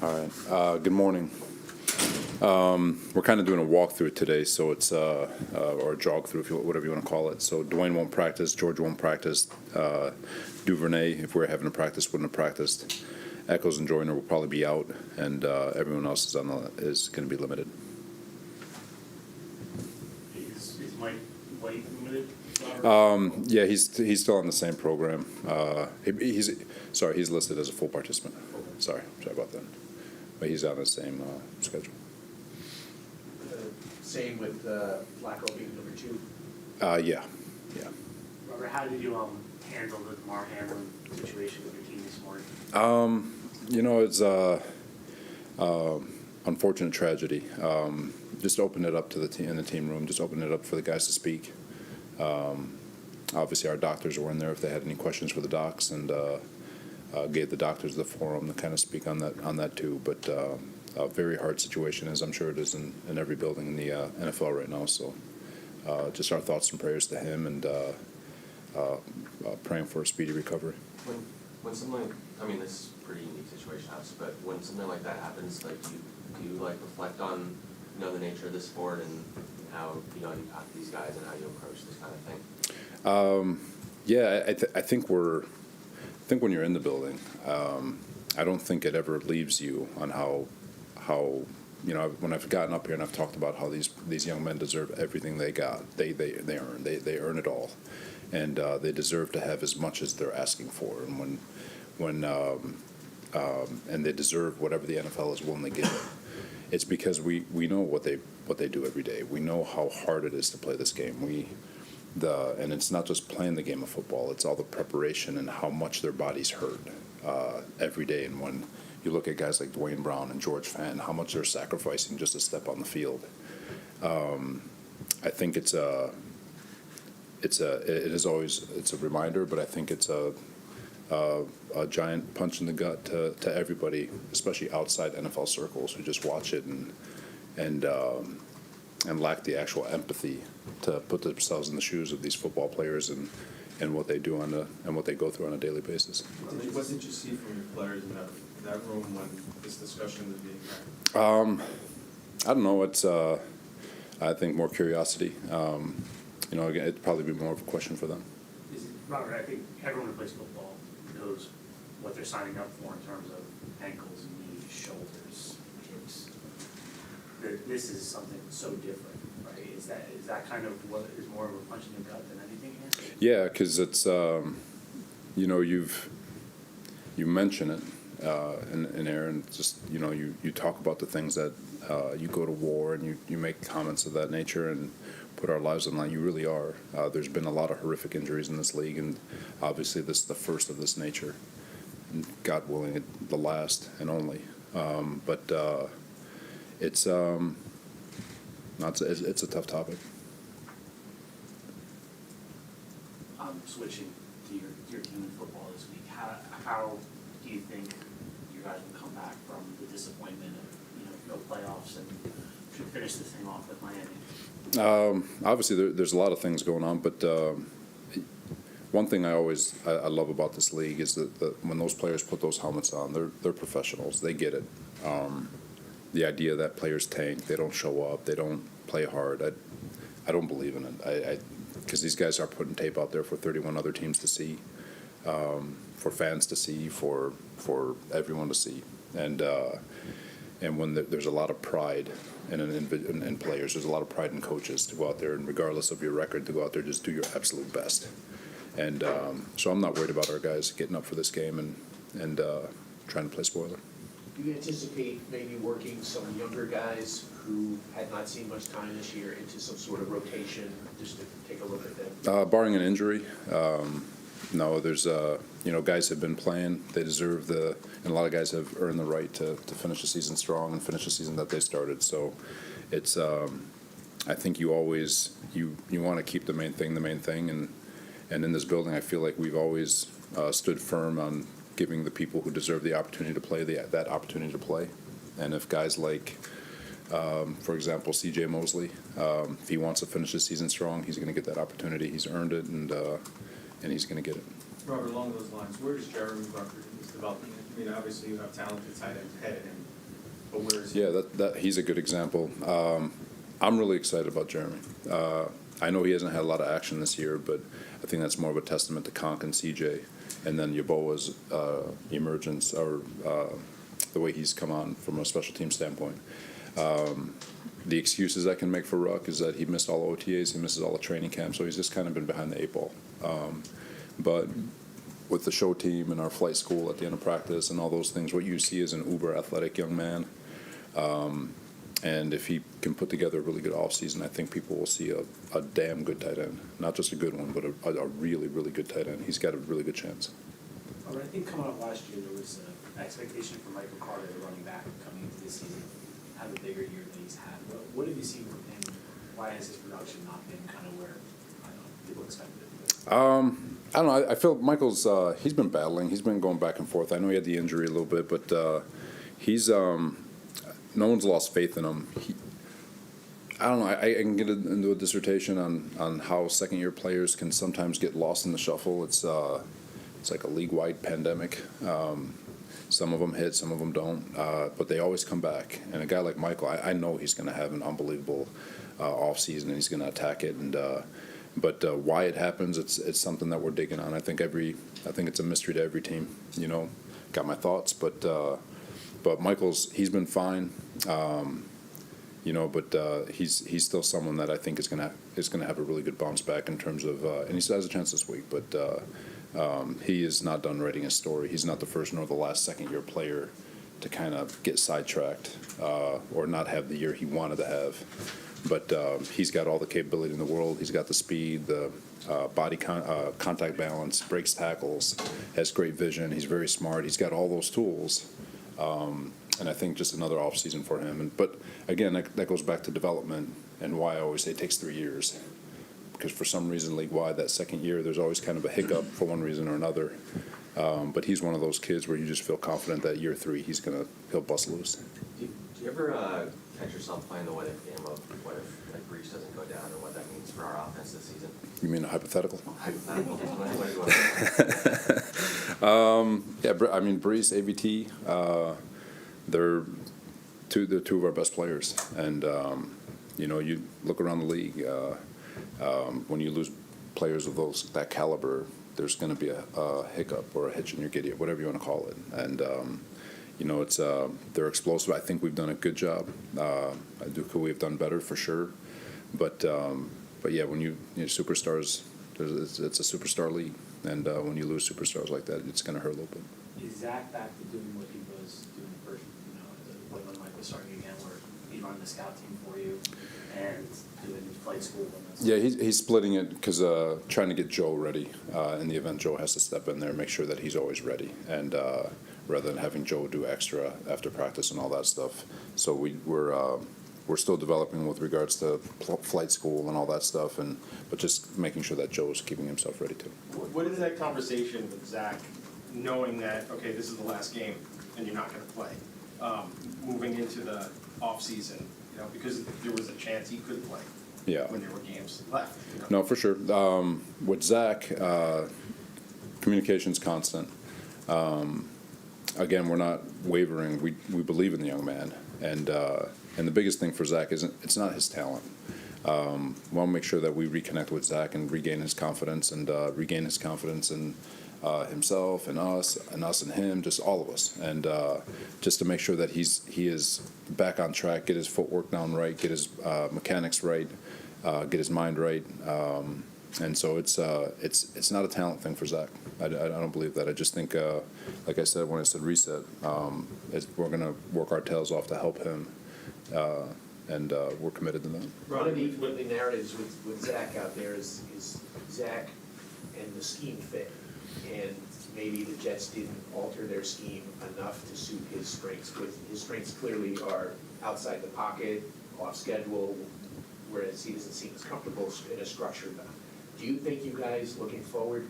All right. Good morning. We're kind of doing a walkthrough today, so it's or a jog through, whatever you want to call it. So Dwayne won't practice, George won't practice, Duvernay, if we're having a practice, wouldn't have practiced. Echoes and Joyner will probably be out, and everyone else is going to be limited. Is Mike White limited? Yeah, he's still on the same program. He's listed as a full participant. Sorry about that. But he's on the same schedule. Same with Flacco being number 2. Yeah. Robert, how did you handle the Damar Hamlin situation with your team this morning? It's unfortunate tragedy. Just open it up to the team in the team room. Just open it up for the guys to speak. Obviously, our doctors were in there if they had any questions for the docs, and gave the doctors the forum to kind of speak on that too. But a very hard situation, as I'm sure it is in every building in the NFL right now. So just our thoughts and prayers to him, and praying for a speedy recovery. When something, I mean, this is a pretty unique situation, obviously, but when something like that happens, like, do you reflect on, the nature of the sport and how, you talk to these guys and how you approach this kind of thing? Yeah, I think when you're in the building, I don't think it ever leaves you on how when I've gotten up here and I've talked about how these young men deserve everything they got, they earn it all, and they deserve to have as much as they're asking for, and and they deserve whatever the NFL is willing to give them. It's because we know what they do every day. We know how hard it is to play this game. And it's not just playing the game of football, it's all the preparation and how much their bodies hurt every day. And when you look at guys like Dwayne Brown and George Fenton, how much they're sacrificing just to step on the field, I think it's a reminder, but I think it's a giant punch in the gut to everybody, especially outside NFL circles, who just watch it and lack the actual empathy to put themselves in the shoes of these football players and what they do and what they go through on a daily basis. What did you see from your players in that room when this discussion was being had? I don't know. It's I think more curiosity. Again, it'd probably be more of a question for them. Robert, I think everyone who plays football knows what they're signing up for in terms of ankles, knees, shoulders, hips. This is something so different, right? Is that kind of what is more of a punch in the gut than anything here? Yeah, because it's you mention it in air, and just you talk about the things that you go to war, and you make comments of that nature and put our lives on the line. You really are. There's been a lot of horrific injuries in this league, and obviously this is the first of this nature, and God willing, the last and only. But it's a tough topic. Switching to your team in football this week, how do you think you guys will come back from the disappointment of no playoffs and should finish this thing off with Miami? Obviously, there's a lot of things going on, but one thing I love about this league is that when those players put those helmets on, they're professionals. They get it. The idea that players tank, they don't show up, they don't play hard, I don't believe in it. Because these guys are putting tape out there for 31 other teams to see, for fans to see, for everyone to see, and when there's a lot of pride in players, there's a lot of pride in coaches to go out there and regardless of your record, to go out there just do your absolute best, and so I'm not worried about our guys getting up for this game and trying to play spoiler. Do you anticipate maybe working some younger guys who had not seen much time this year into some sort of rotation, just to take a look at them? Barring an injury, no. There's guys have been playing. They deserve and a lot of guys have earned the right to finish the season strong and finish the season that they started. So it's I think you always you want to keep the main thing, and in this building, I feel like we've always stood firm on giving the people who deserve the opportunity to play that opportunity to play. And if guys like, for example, C.J. Mosley, if he wants to finish his season strong, he's going to get that opportunity. He's earned it, and he's going to get it. Robert, along those lines, where does Jeremy Ruckert in his development I mean, obviously you have talented tight ends ahead of him, but where is he? Yeah, that he's a good example. I'm really excited about Jeremy. I know he hasn't had a lot of action this year, but I think that's more of a testament to Conk and CJ, and then Yeboah's emergence, or the way he's come on from a special team standpoint. The excuses I can make for Ruck is that he missed all OTAs, he misses all the training camp, so he's just kind of been behind the 8 ball. But with the show team and our flight school at the end of practice and all those things, what you see is an uber athletic young man. And if he can put together a really good offseason, I think people will see a damn good tight end. Not just a good one, but a really, really good tight end. He's got a really good chance. All right, I think coming up last year, there was an expectation for Michael Carter, the running back, coming into this season, have a bigger year than he's had. What have you seen from him? Why has his production not been kind of where, I don't know, people expected it to be? I don't know. I feel Michael's he's been battling. He's been going back and forth. I know he had the injury a little bit, but he's no one's lost faith in him. I don't know. I can get into a dissertation on how second-year players can sometimes get lost in the shuffle. It's like a league-wide pandemic. Some of them hit, some of them don't, but they always come back. And a guy like Michael, I know he's going to have an unbelievable off-season, and he's going to attack it. And but why it happens, it's something that we're digging on. I think it's a mystery to every team. You know, got my thoughts, but Michael's he's been fine. You know, but he's still someone that I think is gonna have a really good bounce back in terms of, and he still has a chance this week. But he is not done writing his story. He's not the first nor the last second-year player to kind of get sidetracked or not have the year he wanted to have. But he's got all the capability in the world. He's got the speed, the body contact balance, breaks tackles, has great vision. He's very smart. He's got all those tools. And I think just another offseason for him. But again, that goes back to development and why I always say it takes 3 years. Because for some reason, league-wide, that second year, there's always kind of a hiccup for one reason or another. But he's one of those kids where you just feel confident that year 3 he'll bust loose. Do you ever catch yourself playing the what-if game of what if like Brees doesn't go down, or what that means for our offense this season? You mean a hypothetical? Hypothetical. What do you want? Yeah, I mean, Brees, AVT, they're two of our best players. And, you know, you look around the league, when you lose players of that caliber, there's going to be a hiccup or a hitch in your giddy, whatever you want to call it. And, you know, they're explosive. I think we've done a good job. Could we have done better for sure? But yeah, when you superstars, it's a superstar league, and when you lose superstars like that, it's going to hurt a little bit. Is Zach back to doing what he was doing first, you know, when Mike was starting again, where he run the scout team for you and doing flight school? Yeah, he's splitting it because trying to get Joe ready in the event Joe has to step in there and make sure that he's always ready, and rather than having Joe do extra after practice and all that stuff. So we're still developing with regards to flight school and all that stuff, but just making sure that Joe's keeping himself ready too. What is that conversation with Zach, knowing that, okay, this is the last game and you're not going to play, moving into the off-season, you know, because there was a chance he could play when there were games left. You know? No, for sure. With Zach, communication's constant. Again, we're not wavering. We believe in the young man, and the biggest thing for Zach it's not his talent. We want to make sure that we reconnect with Zach and regain his confidence and regain his confidence in himself and us and him, just all of us, and just to make sure that he is back on track, get his footwork down right, get his mechanics right, get his mind right. And so it's not a talent thing for Zach. I don't believe that. I just think, like I said when I said reset, we're going to work our tails off to help him, and we're committed to that. One of the narratives with Zach out there is Zach and the scheme fit, and maybe the Jets didn't alter their scheme enough to suit his strengths. His strengths clearly are outside the pocket, off schedule, whereas he doesn't seem as comfortable in a structured. Do you think you guys, looking forward,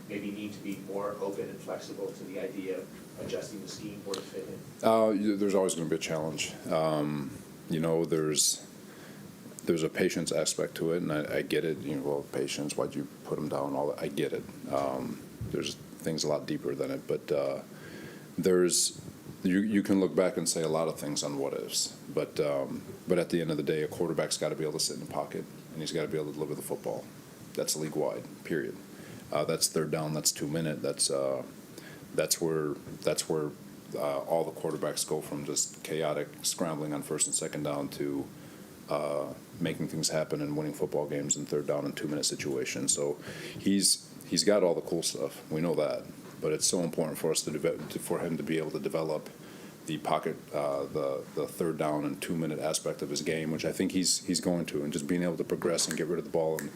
maybe need to be more open and flexible to the idea of adjusting the scheme or to fit in? There's always going to be a challenge. You know, there's a patience aspect to it, and I get it. You know, well, patience. Why'd you put him down? All that. I get it. There's things a lot deeper than it, but you can look back and say a lot of things on what ifs, but at the end of the day, a quarterback's got to be able to sit in the pocket and he's got to be able to deliver the football. That's league wide. Period. That's third down. That's 2 minute. That's where all the quarterbacks go from just chaotic scrambling on first and second down to making things happen and winning football games in third down and 2 minute situations. So he's got all the cool stuff. We know that, but it's so important for us for him to be able to develop the pocket, the third down and 2 minute aspect of his game, which I think he's going to, and just being able to progress and get rid of the ball and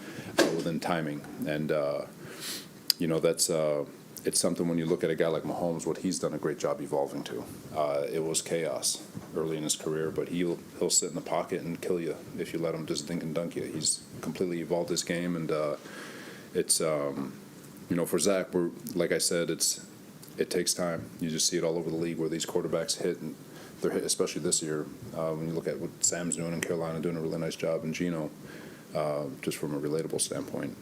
within timing. And that's it's something when you look at a guy like Mahomes, what he's done a great job evolving to. It was chaos early in his career, but he'll sit in the pocket and kill you if you let him just dink and dunk you. He's completely evolved his game, and it's for Zach, like I said, it takes time. You just see it all over the league where these quarterbacks hit, and they're hit, especially this year. When you look at what Sam's doing in Carolina, doing a really nice job, and Geno, just from a relatable standpoint.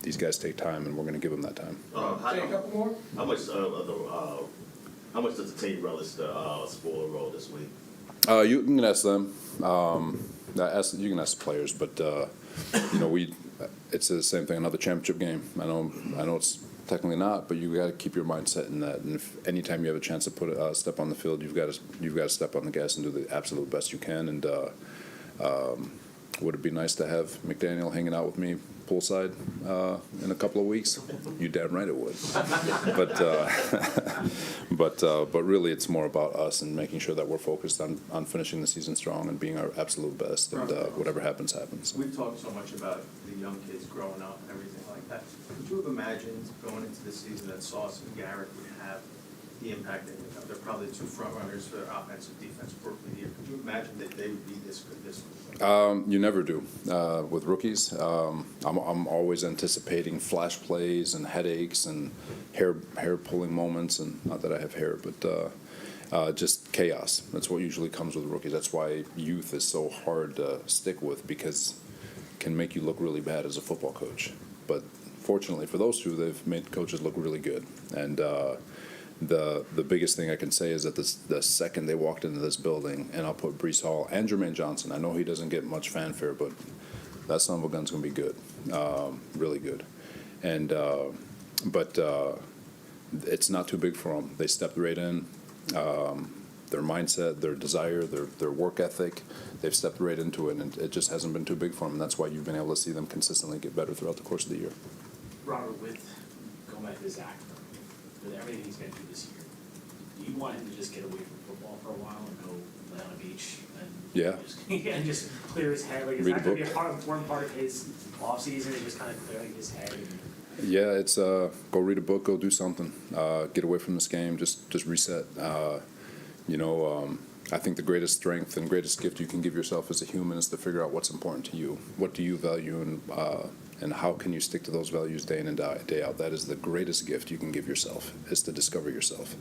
These guys take time, and we're going to give them that time. Say a couple more. How much does the team relish the spoiler role this week? You can ask them. You can ask the players, but it's the same thing. Another championship game. I know it's technically not, but you got to keep your mindset in that. And if anytime you have a chance to put step on the field, you've got to step on the gas and do the absolute best you can. And would it be nice to have McDaniel hanging out with me poolside in a couple of weeks? You damn right it would. But really, it's more about us and making sure that we're focused on finishing the season strong and being our absolute best. And whatever happens, happens. We've talked so much about the young kids growing up and everything like that. Could you have imagined going into this season that Sauce and Garrett would have the impact that they have? They're probably the two front runners for their offensive defense for the year. Could you imagine that they would be this good this week? You never do with rookies. I'm always anticipating flash plays and headaches and hair pulling moments, and not that I have hair, but just chaos. That's what usually comes with rookies. That's why youth is so hard to stick with, because it can make you look really bad as a football coach. But fortunately for those two, they've made coaches look really good. And the biggest thing I can say is that the second they walked into this building, and I'll put Breece Hall and Jermaine Johnson, I know he doesn't get much fanfare, but that son of a gun's going to be good, really good. And but it's not too big for them. They stepped right in. Their mindset, their desire, their work ethic, they've stepped right into it, and it just hasn't been too big for them. And that's why you've been able to see them consistently get better throughout the course of the year. Robert, going back to Zach, with everything he's been through this year, do you want him to just get away from football for a while and go lay on a beach and just clear his head? Like, is Read that a going to be book. an important part of his off season? Is just kind of clearing his head? Yeah, it's go read a book, go do something, get away from this game, just reset. I think the greatest strength and greatest gift you can give yourself as a human is to figure out what's important to you. What do you value, and how can you stick to those values day in and day out? That is the greatest gift you can give yourself, is to discover yourself.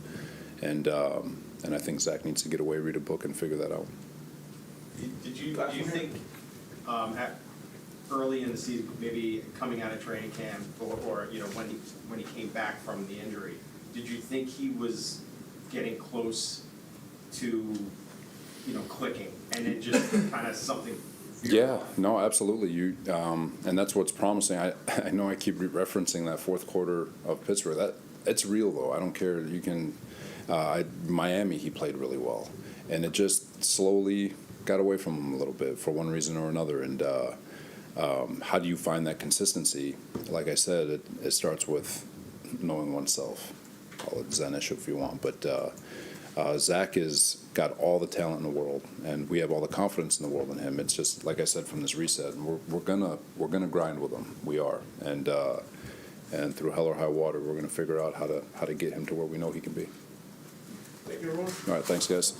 And I think Zach needs to get away, read a book, and figure that out. Do you think early in the season, maybe coming out of training camp, or when he came back from the injury, did you think he was getting close to clicking, and it just kind of something? Yeah, no, absolutely. And that's what's promising. I know I keep referencing that fourth quarter of Pittsburgh. It's real though. I don't care. You can. Miami, he played really well, and it just slowly got away from him a little bit for one reason or another. And how do you find that consistency? Like I said, it starts with knowing oneself. Call it Zenish if you want, but Zach has got all the talent in the world, and we have all the confidence in the world in him. It's just like I said from this reset, and we're gonna grind with him. We are, and through hell or high water, we're gonna figure out how to get him to where we know he can be. Thank you, everyone. All right, thanks, guys.